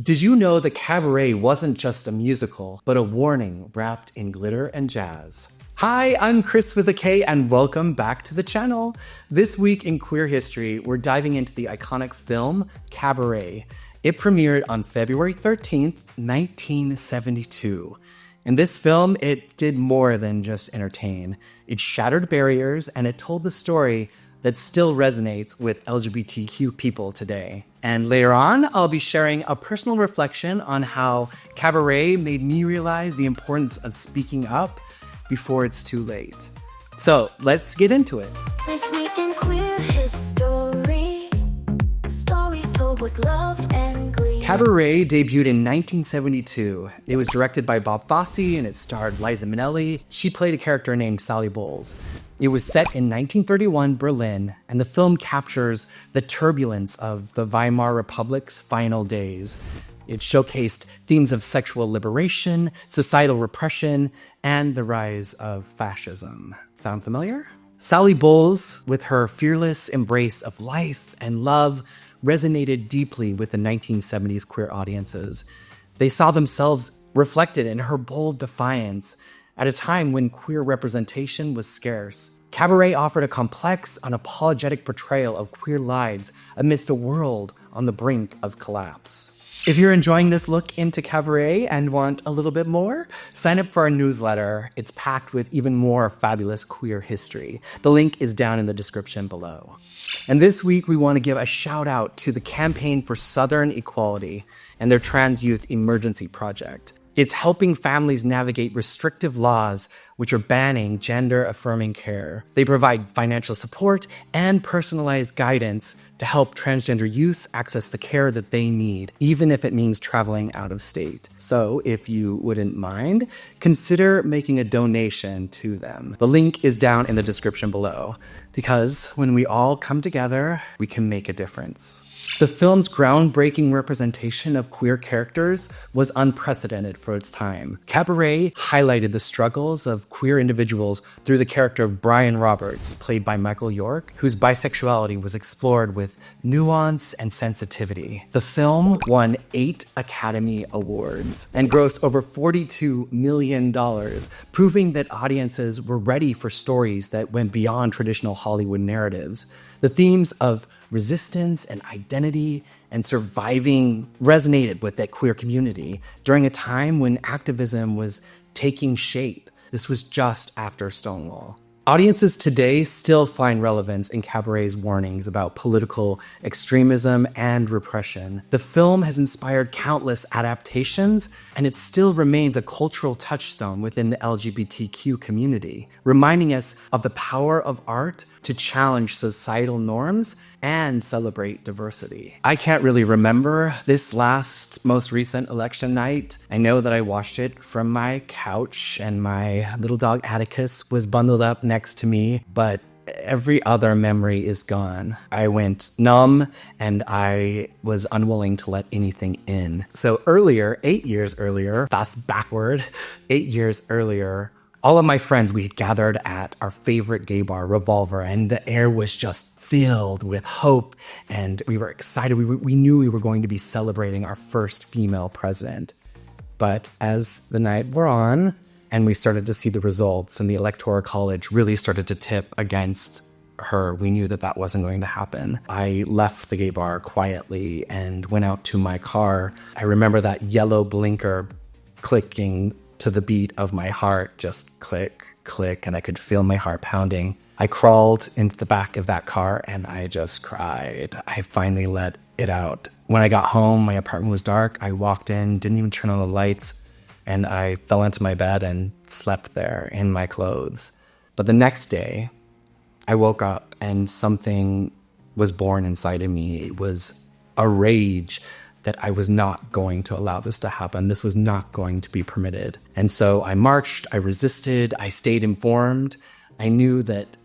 Did you know that Cabaret wasn't just a musical, but a warning wrapped in glitter and jazz? Hi, I'm Chris with a K, and welcome back to the channel. This week in queer history, we're diving into the iconic film Cabaret. It premiered on February 13th, 1972. In this film, it did more than just entertain. It shattered barriers, and it told the story that still resonates with LGBTQ people today. And later on, I'll be sharing a personal reflection on how Cabaret made me realize the importance of speaking up before it's too late. So let's get into it. This week in queer history, stories told with love and glee. Cabaret debuted in 1972. It was directed by Bob Fosse and it starred Liza Minnelli. She played a character named Sally Bowles. It was set in 1931 Berlin, and the film captures the turbulence of the Weimar Republic's final days. It showcased themes of sexual liberation, societal repression, and the rise of fascism. Sound familiar? Sally Bowles, with her fearless embrace of life and love, resonated deeply with the 1970s queer audiences. They saw themselves reflected in her bold defiance at a time when queer representation was scarce. Cabaret offered a complex, unapologetic portrayal of queer lives amidst a world on the brink of collapse. If you're enjoying this look into Cabaret and want a little bit more, sign up for our newsletter. It's packed with even more fabulous queer history. The link is down in the description below. And this week, we want to give a shout out to the Campaign for Southern Equality and their Trans Youth Emergency Project. It's helping families navigate restrictive laws which are banning gender-affirming care. They provide financial support and personalized guidance to help transgender youth access the care that they need, even if it means traveling out of state. So if you wouldn't mind, consider making a donation to them. The link is down in the description below, because when we all come together, we can make a difference. The film's groundbreaking representation of queer characters was unprecedented for its time. Cabaret highlighted the struggles of queer individuals through the character of Brian Roberts, played by Michael York, whose bisexuality was explored with nuance and sensitivity. The film won 8 Academy Awards and grossed over $42 million, proving that audiences were ready for stories that went beyond traditional Hollywood narratives. The themes of resistance and identity and surviving resonated with that queer community during a time when activism was taking shape. This was just after Stonewall. Audiences today still find relevance in Cabaret's warnings about political extremism and repression. The film has inspired countless adaptations, and it still remains a cultural touchstone within the LGBTQ community, reminding us of the power of art to challenge societal norms and celebrate diversity. I can't really remember this most recent election night. I know that I watched it from my couch and my little dog Atticus was bundled up next to me, but every other memory is gone. I went numb and I was unwilling to let anything in. So earlier, 8 years earlier, fast backward, 8 years earlier, all of my friends, we had gathered at our favorite gay bar, Revolver, and the air was just filled with hope, and we were excited. We knew we were going to be celebrating our first female president. But as the night wore on, and we started to see the results, and the Electoral College really started to tip against her, we knew that that wasn't going to happen. I left the gay bar quietly and went out to my car. I remember that yellow blinker clicking to the beat of my heart, just click, click, and I could feel my heart pounding. I crawled into the back of that car and I just cried. I finally let it out. When I got home, my apartment was dark. I walked in, didn't even turn on the lights, and I fell into my bed and slept there in my clothes. But the next day, I woke up and something was born inside of me. It was a rage that I was not going to allow this to happen. This was not going to be permitted. And so I marched, I resisted, I stayed informed. I knew that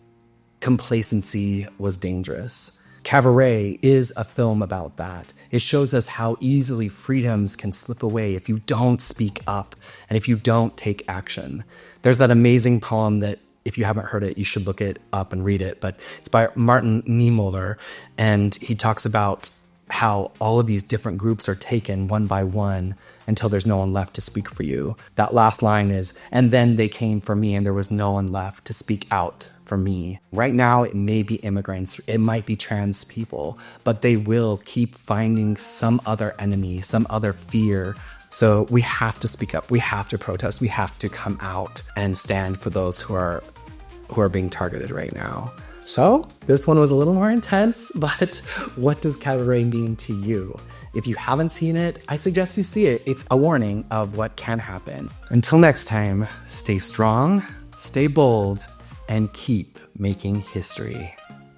complacency was dangerous. Cabaret is a film about that. It shows us how easily freedoms can slip away if you don't speak up and if you don't take action. There's that amazing poem that, if you haven't heard it, you should look it up and read it, but it's by Martin Niemöller, and he talks about how all of these different groups are taken one by one until there's no one left to speak for you. That last line is, and then they came for me and there was no one left to speak out for me. Right now, it may be immigrants, it might be trans people, but they will keep finding some other enemy, some other fear. So we have to speak up, we have to protest, we have to come out and stand for those who are being targeted right now. So this one was a little more intense, but what does Cabaret mean to you? If you haven't seen it, I suggest you see it. It's a warning of what can happen. Until next time, stay strong, stay bold, and keep making history.